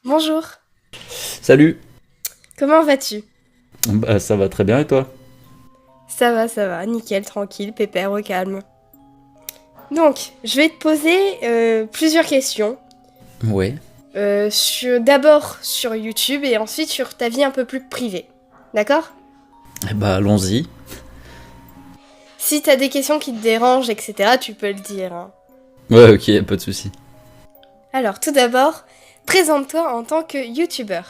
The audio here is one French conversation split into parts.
Bonjour, Salut. comment vas-tu? Bah, ça va très bien et toi? Ça va, nickel, tranquille, pépère, au calme. Donc, je vais te poser plusieurs questions. Ouais. D'abord sur YouTube et ensuite sur ta vie un peu plus privée. D'accord? Eh bah allons-y. Si t'as des questions qui te dérangent, etc., tu peux le dire, hein. Ouais, ok, y a pas de souci. Alors, tout d'abord, présente-toi en tant que YouTuber.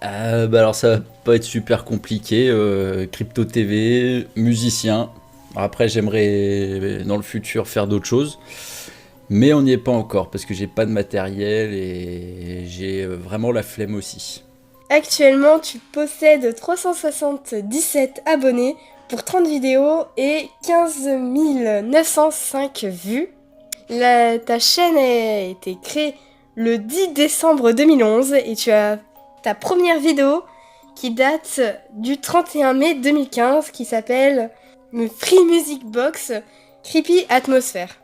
Bah alors ça va pas être super compliqué. Crypto TV, musicien. Après j'aimerais dans le futur faire d'autres choses, mais on n'y est pas encore parce que j'ai pas de matériel et j'ai vraiment la flemme aussi. Actuellement, tu possèdes 377 abonnés pour 30 vidéos et 15 905 vues. Ta chaîne a été créée le 10 décembre 2011 et tu as ta première vidéo qui date du 31 mai 2015 qui s'appelle Free Music Box Creepy Atmosphere.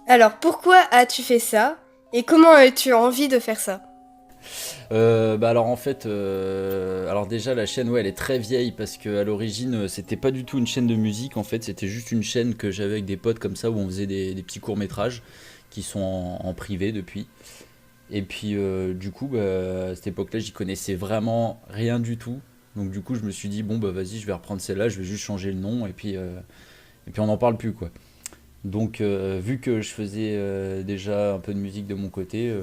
Alors pourquoi as-tu fait ça et comment as-tu envie de faire ça? Bah alors en fait, alors déjà la chaîne ouais elle est très vieille parce que à l'origine c'était pas du tout une chaîne de musique en fait, c'était juste une chaîne que j'avais avec des potes comme ça où on faisait des petits courts métrages qui sont en privé depuis. Et puis du coup bah, à cette époque-là j'y connaissais vraiment rien du tout. Donc du coup je me suis dit bon bah vas-y je vais reprendre celle-là, je vais juste changer le nom et puis on n'en parle plus quoi. Donc, vu que je faisais déjà un peu de musique de mon côté,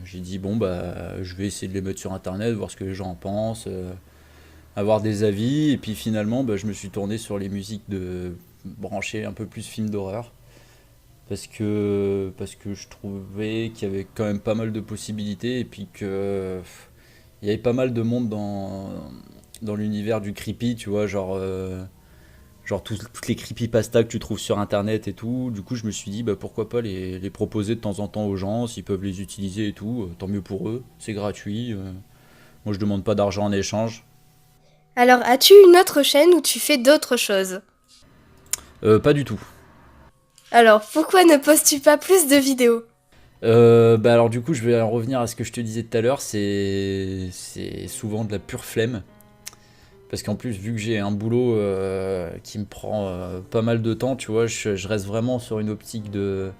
j'ai dit bon bah je vais essayer de les mettre sur internet, voir ce que les gens en pensent, avoir des avis. Et puis finalement, bah, je me suis tourné sur les musiques de brancher un peu plus films d'horreur parce que je trouvais qu'il y avait quand même pas mal de possibilités et puis que il y avait pas mal de monde dans l'univers du creepy, tu vois, genre toutes les creepypastas que tu trouves sur internet et tout. Du coup, je me suis dit, bah, pourquoi pas les proposer de temps en temps aux gens, s'ils peuvent les utiliser et tout, tant mieux pour eux, c'est gratuit. Moi, je demande pas d'argent en échange. Alors as-tu une autre chaîne où tu fais d'autres choses? Pas du tout. Alors pourquoi ne postes-tu pas plus de vidéos? Bah alors du coup, je vais en revenir à ce que je te disais tout à l'heure, c'est souvent de la pure flemme. Parce qu'en plus, vu que j'ai un boulot qui me prend pas mal de temps, tu vois, je reste vraiment sur une optique de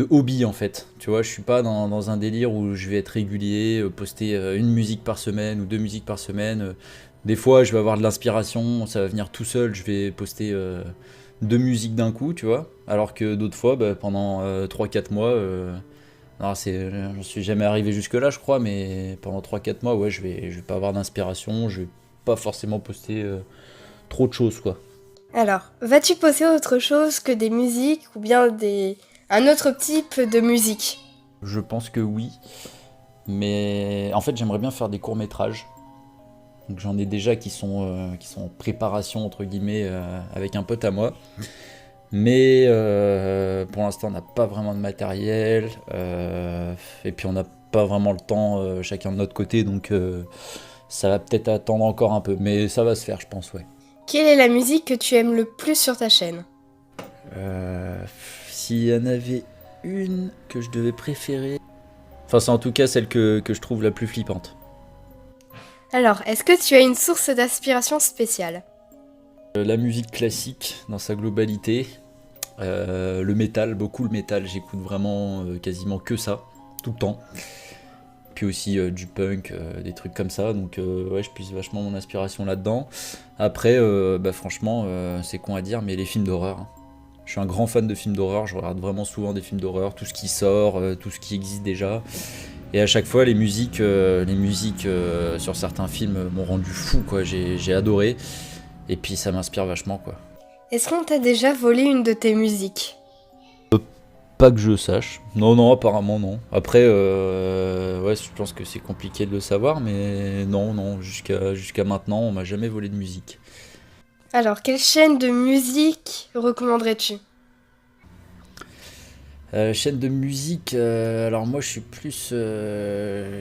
hobby en fait. Tu vois, je suis pas dans un délire où je vais être régulier, poster une musique par semaine ou deux musiques par semaine. Des fois, je vais avoir de l'inspiration, ça va venir tout seul, je vais poster deux musiques d'un coup, tu vois. Alors que d'autres fois, bah, pendant 3-4 mois, alors j'en suis jamais arrivé jusque-là, je crois, mais pendant 3-4 mois, ouais, je vais pas avoir d'inspiration, je vais pas forcément poster trop de choses, quoi. Alors, vas-tu poster autre chose que des musiques ou bien un autre type de musique? Je pense que oui, mais en fait, j'aimerais bien faire des courts-métrages. Donc j'en ai déjà qui sont en préparation entre guillemets avec un pote à moi. Mais pour l'instant on n'a pas vraiment de matériel. Et puis on n'a pas vraiment le temps chacun de notre côté. Donc ça va peut-être attendre encore un peu. Mais ça va se faire je pense ouais. Quelle est la musique que tu aimes le plus sur ta chaîne? S'il y en avait une que je devais préférer. Enfin c'est en tout cas celle que je trouve la plus flippante. Alors, est-ce que tu as une source d'inspiration spéciale? La musique classique dans sa globalité. Le métal, beaucoup le métal, j'écoute vraiment quasiment que ça, tout le temps. Puis aussi du punk, des trucs comme ça, donc ouais, je puise vachement mon inspiration là-dedans. Après, bah, franchement, c'est con à dire, mais les films d'horreur, hein. Je suis un grand fan de films d'horreur, je regarde vraiment souvent des films d'horreur, tout ce qui sort, tout ce qui existe déjà. Et à chaque fois, les musiques sur certains films m'ont rendu fou, quoi. J'ai adoré. Et puis ça m'inspire vachement, quoi. Est-ce qu'on t'a déjà volé une de tes musiques? Pas que je sache. Non, non, apparemment non. Après, ouais, je pense que c'est compliqué de le savoir, mais non, non, jusqu'à maintenant, on m'a jamais volé de musique. Alors, quelle chaîne de musique recommanderais-tu? Chaîne de musique, alors moi je suis plus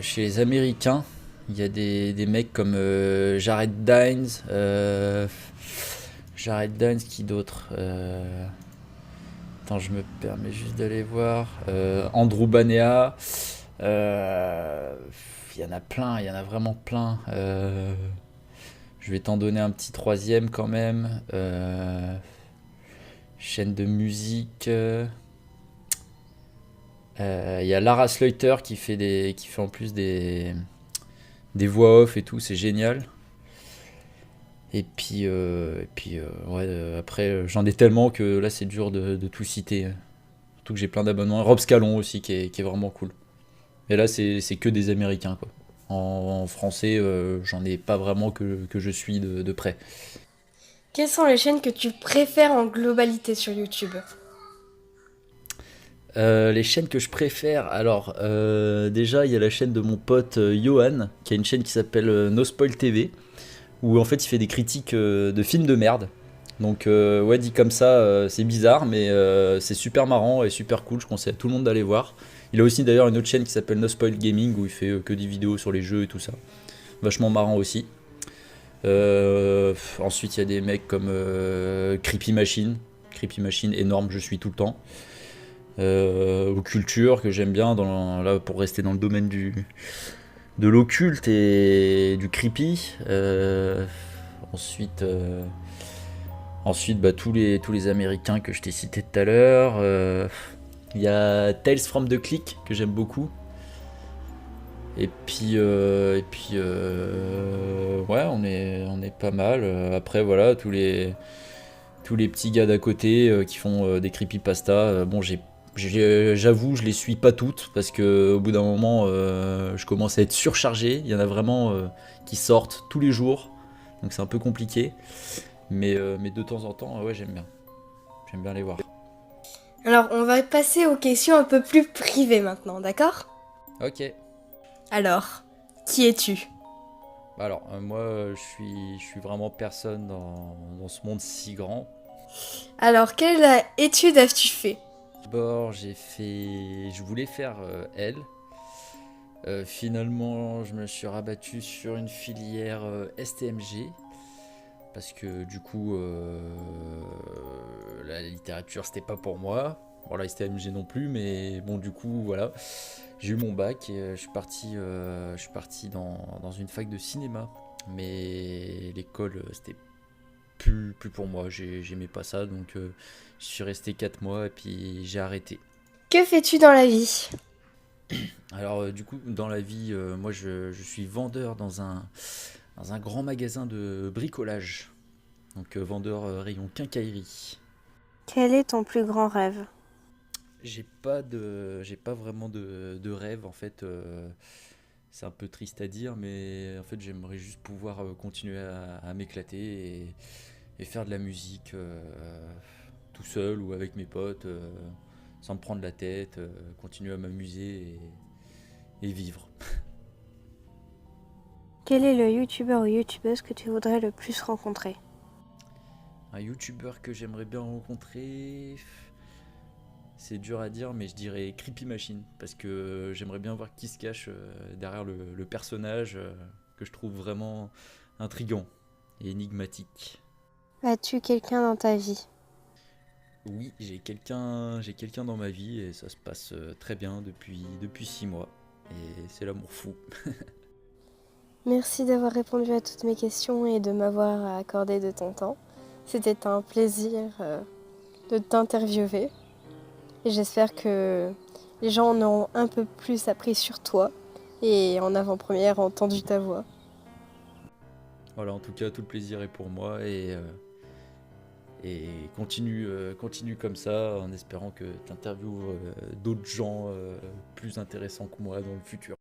chez les Américains. Il y a des mecs comme Jared Dines, qui d'autre Attends, je me permets juste d'aller voir. Andrew Banea. Il y en a plein, il y en a vraiment plein. Je vais t'en donner un petit troisième quand même. Chaîne de musique. Il y a Lara Sleuter qui fait en plus des voix off et tout, c'est génial. Ouais, après, j'en ai tellement que là, c'est dur de tout citer. Surtout que j'ai plein d'abonnements. Rob Scallon aussi, qui est vraiment cool. Et là, c'est que des Américains, quoi. En français, j'en ai pas vraiment que je suis de près. Quelles sont les chaînes que tu préfères en globalité sur YouTube? Les chaînes que je préfère, alors déjà il y a la chaîne de mon pote Johan, qui a une chaîne qui s'appelle No Spoil TV, où en fait il fait des critiques de films de merde. Donc ouais, dit comme ça, c'est bizarre, mais c'est super marrant et super cool, je conseille à tout le monde d'aller voir. Il a aussi d'ailleurs une autre chaîne qui s'appelle No Spoil Gaming, où il fait que des vidéos sur les jeux et tout ça. Vachement marrant aussi. Ensuite il y a des mecs comme Creepy Machine. Creepy Machine énorme, je suis tout le temps. Aux cultures que j'aime bien là pour rester dans le domaine de l'occulte et du creepy. Ensuite, bah, tous les Américains que je t'ai cités tout à l'heure. Il y a Tales from the Click que j'aime beaucoup. Ouais, on est pas mal. Après voilà, tous les petits gars d'à côté qui font des creepypasta. Bon, j'avoue, je les suis pas toutes parce que au bout d'un moment, je commence à être surchargé. Il y en a vraiment qui sortent tous les jours, donc c'est un peu compliqué. Mais de temps en temps, ouais, j'aime bien. J'aime bien les voir. Alors, on va passer aux questions un peu plus privées maintenant, d'accord? Ok. Alors, qui es-tu? Alors, moi, je suis vraiment personne dans ce monde si grand. Alors, quelle étude as-tu fait? D'abord, je voulais faire L. Finalement, je me suis rabattu sur une filière STMG parce que du coup, la littérature c'était pas pour moi. Bon, la STMG non plus, mais bon, du coup, voilà. J'ai eu mon bac et je suis parti dans une fac de cinéma. Mais l'école, c'était plus pour moi. J'aimais pas ça, donc je suis resté 4 mois et puis j'ai arrêté. Que fais-tu dans la vie? Alors du coup dans la vie, moi je suis vendeur dans un grand magasin de bricolage. Donc vendeur rayon quincaillerie. Quel est ton plus grand rêve? J'ai pas vraiment de rêve en fait. C'est un peu triste à dire, mais en fait j'aimerais juste pouvoir continuer à m'éclater et faire de la musique tout seul ou avec mes potes, sans me prendre la tête, continuer à m'amuser et vivre. Quel est le youtubeur ou youtubeuse que tu voudrais le plus rencontrer? Un youtubeur que j'aimerais bien rencontrer, c'est dur à dire, mais je dirais Creepy Machine, parce que j'aimerais bien voir qui se cache derrière le personnage que je trouve vraiment intriguant et énigmatique. As-tu quelqu'un dans ta vie? Oui, j'ai quelqu'un dans ma vie et ça se passe très bien depuis 6 mois. Et c'est l'amour fou. Merci d'avoir répondu à toutes mes questions et de m'avoir accordé de ton temps. C'était un plaisir de t'interviewer et j'espère que les gens en auront un peu plus appris sur toi et en avant-première entendu ta voix. Voilà, en tout cas, tout le plaisir est pour moi et continue comme ça en espérant que tu interviewes d'autres gens plus intéressants que moi dans le futur.